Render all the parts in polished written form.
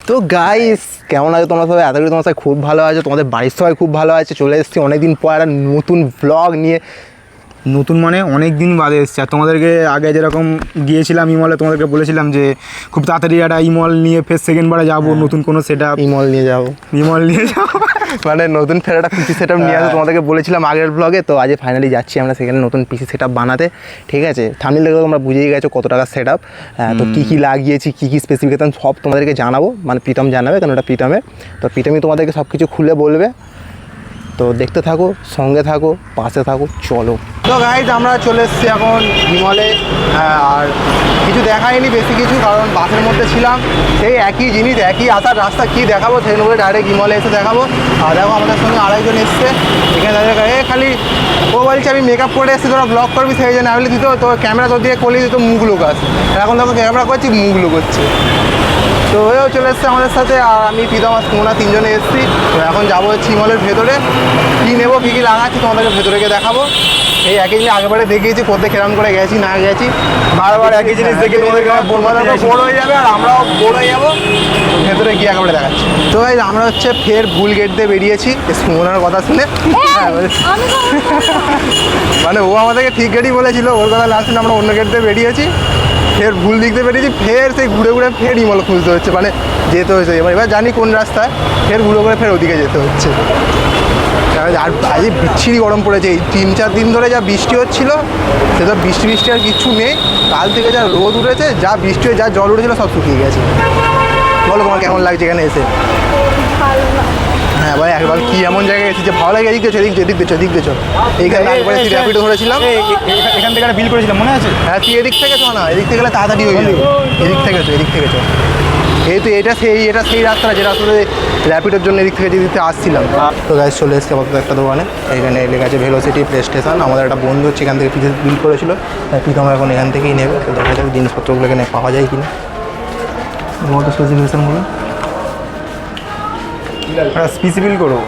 তো গাইস কেমন আছে তোমরা সবাই? আশা করি তোমার সবাই খুব ভালো আছে, তোমাদের বাড়ির সবাই খুব ভালো আছে। চলে এসেছি অনেকদিন পর একটা নতুন ব্লগ নিয়ে। নতুন মানে অনেক দিন বাদে এসছে। আর তোমাদেরকে আগে যেরকম গিয়েছিলাম ইমলে, তোমাদেরকে বলেছিলাম যে খুব তাড়াতাড়ি একটা ইমল নিয়ে ফের সেকেন্ড বারে যাবো, নতুন কোনো সেট আপ ইমল নিয়ে যাবো, ইমল নিয়ে যাবো মানে নতুন ফের একটা পিসি সেট আপ নিয়ে আসবো। তোমাদেরকে বলেছিলাম আগের ব্লগে, তো আজ ফাইনালি যাচ্ছি আমরা সেখানে নতুন পিসি সেট আপ বানাতে। ঠিক আছে, থাম্বনেল দেখে তোমরা বুঝেই গেছো কত টাকা সেট আপ। তো কী কী লাগিয়েছি, কী কী স্পেসিফিকেশন সব তোমাদেরকে জানাবো, মানে প্রীতম জানাবে, কারণ ওটা প্রীতমের। তো প্রীতমই তোমাদেরকে সব কিছু খুলে বলবে। তো দেখতে থাকো, সঙ্গে থাকো, পাশে থাকো, চলো। তো গাইজ আমরা চলে এসেছি এখন হিমলে। আর কিছু দেখাইনি বেশি কিছু, কারণ বাসের মধ্যে ছিলাম। সেই একই জিনিস, একই আসার রাস্তা, কী দেখাবো সেই করে ডাইরেক্ট হিমলে এসে দেখাবো। আর দেখো আমাদের সঙ্গে আরেকজন এসছে এখানে দাঁড়িয়ে, খালি ও বলছে আমি মেকআপ করে এসেছি, তোরা ব্লগ করবি, সেই জন্য আমি দিত তো ক্যামেরা তোর দিকে করলি তো মুখ লুকাস। এখন দেখো ক্যামেরা করছি, মুখ লুকোচ্ছে। তো ওও চলে এসছে আমাদের সাথে, আর আমি প্রীতম আর সুমনা তিনজনে এসেছি। তো এখন যাবো হচ্ছে হিমলের ভেতরে, কী নেবো, কী কী লাগাচ্ছি তোমাদেরকে ভেতরে গিয়ে দেখাবো। এই একই জিনিস আগেবারে দেখিয়েছি, কোথায় কেরাম করে গেছি না গেছি, বারবার একই জিনিস দেখে তোমাদেরকে বোর হয়ে যাবে, আর আমরাও বোর হয়ে যাবো। তো ভেতরে গিয়ে একেবারে দেখাচ্ছি। তো ভাই আমরা হচ্ছে ফের ভুল গেট দিয়ে বেরিয়েছি সুমনার কথা শুনে। মানে ও আমাদেরকে ঠিক গেটই বলেছিল, ওর কথা লাস্ট আমরা অন্য গেট দিয়ে বেরিয়েছি, ফের ভুল দিক দিয়ে বেরিয়েছি, ফের সেই ঘুরে ঘুরে ফের ইমল খুঁজতে হচ্ছে, মানে যেতে হচ্ছে। এবার জানি কোন রাস্তায়, ফের ঘুরে ঘুরে ফের ওদিকে যেতে হচ্ছে। আর আজ বিচ্ছিরি গরম পড়েছে, এই 3-4 দিন ধরে যা বৃষ্টি হচ্ছিলো, সে তো বৃষ্টি আর কিচ্ছু নেই। কাল থেকে যা রোদ উঠেছে, যা বৃষ্টি হয়ে যা জল উঠেছিলো সব শুকিয়ে গেছে। বলো তোমার কেমন লাগছে এখানে এসে? হ্যাঁ ভাই, একবার কি এমন জায়গায় এসেছে ভালো লাগে। এদিক দেছো, এদিক দেছো, এদিক দেছো। এইখানে একবারে র্যাপিডো ধরেছিলাম, এখান থেকে একটা বিল করেছিলাম, মনে আছে? হ্যাঁ, তুই এদিক থেকে চো না, এদিক থেকে গেলে তাড়াতাড়ি হয়ে যাবে। এদিক থেকে চো, এদিক থেকে চো। এই তো এটা সেই রাস্তাটা, যে রাস্তাতে র্যাপিডোর জন্য এদিক থেকে যেদিক থেকে আসছিলাম। তো গাইজ চলে এসেছে আপাতত একটা দোকানে, এখানে লেখা আছে ভেলোসিটি প্লে স্টেশন। আমাদের একটা বন্ধু হচ্ছে এখান থেকে পিসে বিল করেছিল, তাই প্রীতম এখন এখান থেকেই নেবে। তো দেখা যাবে জিনিসপত্রগুলো এখানে পাওয়া যায় কিনা। তোমার স্পেসিফিকেশানগুলো পিসি বিল করবো,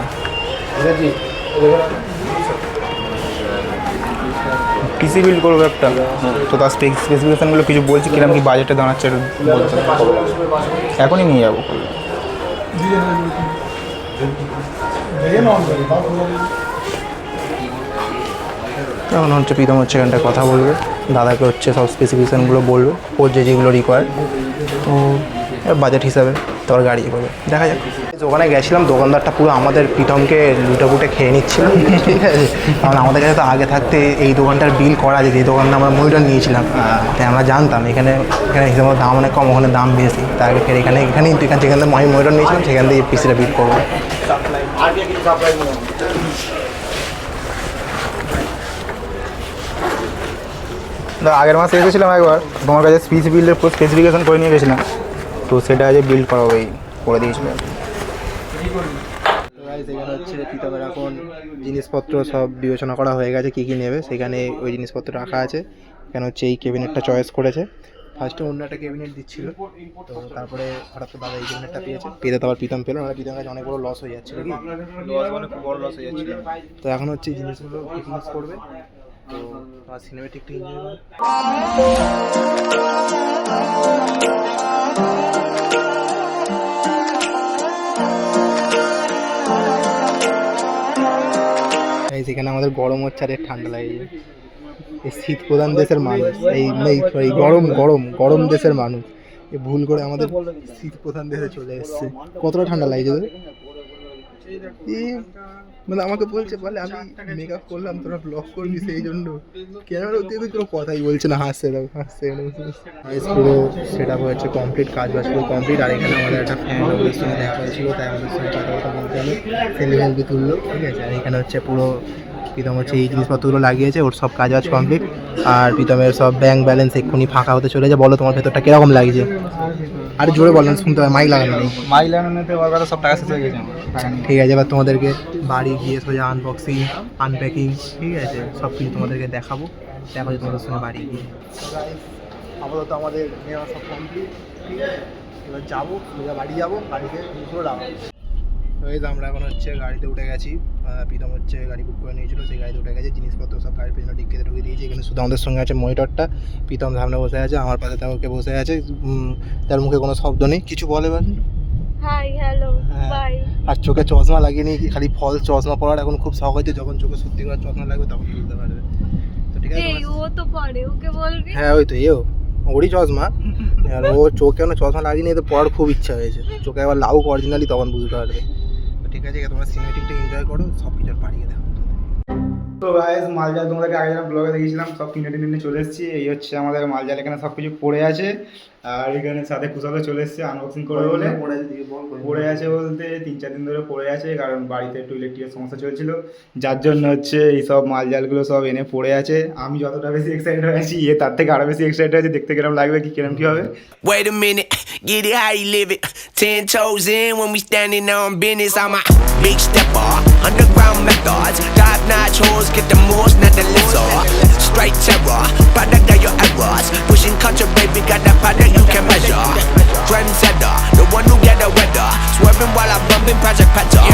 পিসি বিল করবো একটা। তো তার স্পেসিফিকেশানগুলো কিছু বলছি, কিরকম কি বাজেটে দাঁড়াচ্ছে বলতে, এখনই নিয়ে যাবো। এখন হচ্ছে প্রীতম হচ্ছে এখানটায় কথা বলবে, দাদাকে হচ্ছে সব স্পেসিফিকেশানগুলো বলবে, ওর যেগুলো রিকোয়ার্ড। তো বাজেট হিসাবে তোর গাড়ি করবে, দেখা যাক। ওখানে গেছিলাম, দোকানদারটা পুরো আমাদের প্রীতমকে লুটে খেয়ে নিচ্ছিল। ঠিক আছে, কারণ আমাদের কাছে তো আগে থাকতে এই দোকানটার বিল করা আছে, যে দোকানটা আমরা মনিটর নিয়েছিলাম, তাই আমরা জানতাম এখানে হিসাবে দাম অনেক কম, ওখানে দাম বেশি। তাই আগে ফের এখানেই যেখান থেকে আমি মনিটর নিয়েছিলাম, সেখান থেকে পিসিটা বিল করবো। আগের মাসে এসেছিলাম একবার, তোমার কাছে পিসি বিলের স্পেসিফিকেশান করে নিয়ে গেছিলাম, তো সেটা আজ বিল্ড করা করে দিয়েছিল। এখানে হচ্ছে প্রীতমের এখন জিনিসপত্র সব বিবেচনা করা হয়ে গেছে, কী কী নেবে সেখানে ওই জিনিসপত্র রাখা আছে। এখানে হচ্ছে এই ক্যাবিনেটটা চয়েস করেছে। ফার্স্টে অন্য একটা ক্যাবিনেট দিচ্ছিল, তো তারপরে হঠাৎ তো দাদা এই ক্যাবিনেটটা পেতে তো আবার প্রীতম পেলো না। প্রীতম কাছে অনেক বড় লস হয়ে যাচ্ছিল, কি মানে খুব বড় লস হয়ে যাচ্ছিল। তো এখন হচ্ছে এই জিনিসগুলো ফিটিংস করবে, তো আর সিনেমেটিকটা এনজয় করবে। সেখানে আমাদের গরম হচ্ছে আর ঠান্ডা লাগে। এই শীত প্রধান দেশের মানুষ, এই গরম দেশের মানুষ এ ভুল করে আমাদের শীত প্রধান দেশে চলে এসছে। কতটা ঠান্ডা লাগছে তোদের? মানে আমাকে বলছে, বলে আমি মেকআপ করলাম, তোরা ব্লগ করবি, সেই জন্য ক্যামেরা দিয়ে কোনো কথাই বলছে না, হাসছে পুরো সেট আপ হয়েছে কমপ্লিট, কাজ বাজ পুরো কমপ্লিট। আর এখানে আমাদের একটা ফ্যান ওদের সঙ্গে দেখা হয়েছিল, তাই আমাদের সঙ্গে কথা বলতে হলো, সেলফি তুললো। ঠিক আছে, আর এখানে হচ্ছে পুরো প্রীতম হচ্ছে এই জিনিসপত্রগুলো লাগিয়েছে, ওর সব কাজ বাজ কমপ্লিট। আর প্রীতমের সব ব্যাংক ব্যালেন্স এক্ষুনি ফাঁকা হতে চলে যায়। বলো তোমার ভেতরটা কিরকম লাগছে? আর জোরে বলেন, শুনতে হবে, মাইক লাগানো নেই। মাইক লাগানোতে ওর কথা সব টাকা শেষ হয়ে গেছে। ঠিক আছে, এবার তোমাদেরকে বাড়ি গিয়ে সোজা আনবক্সিং আনপ্যাকিং, ঠিক আছে, সব কিছু তোমাদেরকে দেখাবো। দেখো তোমাদের সঙ্গে বাড়ি গিয়ে আপাতত আমাদের নেওয়া সব কমপ্লিট। ঠিক আছে, এবার যাবো সোজা বাড়ি যাবো, বাড়িতে পুরো রাখবো। এই তো আমরা এখন হচ্ছে গাড়িতে উঠে গেছি। প্রীতম হচ্ছে গাড়ি বুক করে নিয়েছিল, সেই গাড়িতে উঠে গেছে, জিনিসপত্র সব গাড়ির পেছনে ডিক্কিতে ঢুকে দিয়েছি। এখানে শুধু আমাদের সঙ্গে আছে মনিটরটা, প্রীতম সামনে বসে আছে, আমার পাশে তাকে বসে আছে, তার মুখে কোনো শব্দ নেই, কিছু বলে। এবার হাই হ্যালো হ্যাঁ। বাই। আর চোখে চশমা লাগিয়ে নিয়ে খালি ফল চশমা পড়ার এখন খুব শখ হয়েছে, যখন চোখে সত্যি করে চশমা লাগবে তখন বুঝতে পারবে। তো ঠিক আছে এই ও তো পড়ে, ওকে বলবি। হ্যাঁ ওই তো এও ওরই চশমা, আর ও চোখে কেন চশমা লাগিয়ে নিয়ে তো পড়ার খুব ইচ্ছা হয়েছে, চোখে একবার লাউক অরিজিনালি তখন বুঝতে পারবে। তো ঠিক আছে তোমরা সিনেমেটিকটা এনজয় করো, সব কিছু পাড়িয়ে দেখো। তো গাইস মালজাল তোমাদেরকে আগে যেরকম ব্লগে দেখিয়েছিলাম সব কিনে টিনে নিয়ে চলে এসেছি। এই হচ্ছে আমাদের মালজাল, এখানে সব কিছু পড়ে আছে। আর এখানে সাথে কুশালও চলে এসেছে আনবক্সিং করে বলে। পড়ে আছে বলতে 3-4 দিন ধরে পড়ে আছে, কারণ বাড়িতে একটু ইলেকট্রিকের সমস্যা চলছিল, যার জন্য হচ্ছে এই সব মালজালগুলো সব এনে পড়ে আছে। আমি যতটা বেশি এক্সাইটেড হয়ে আছি এ তার থেকে আরও বেশি এক্সাইটেড হয়েছে, দেখতে কিরম লাগবে কিরম কী হবে। Wait a minute, get it how you live it. 10 toes in when we standing on business. I'm a big stepper, underground methods. Top-notch hoes, get the most, not the lizard. Straight terror, product of your errors. Pushing culture, baby, got that product you can measure. Trendsetter, the one who get the weather.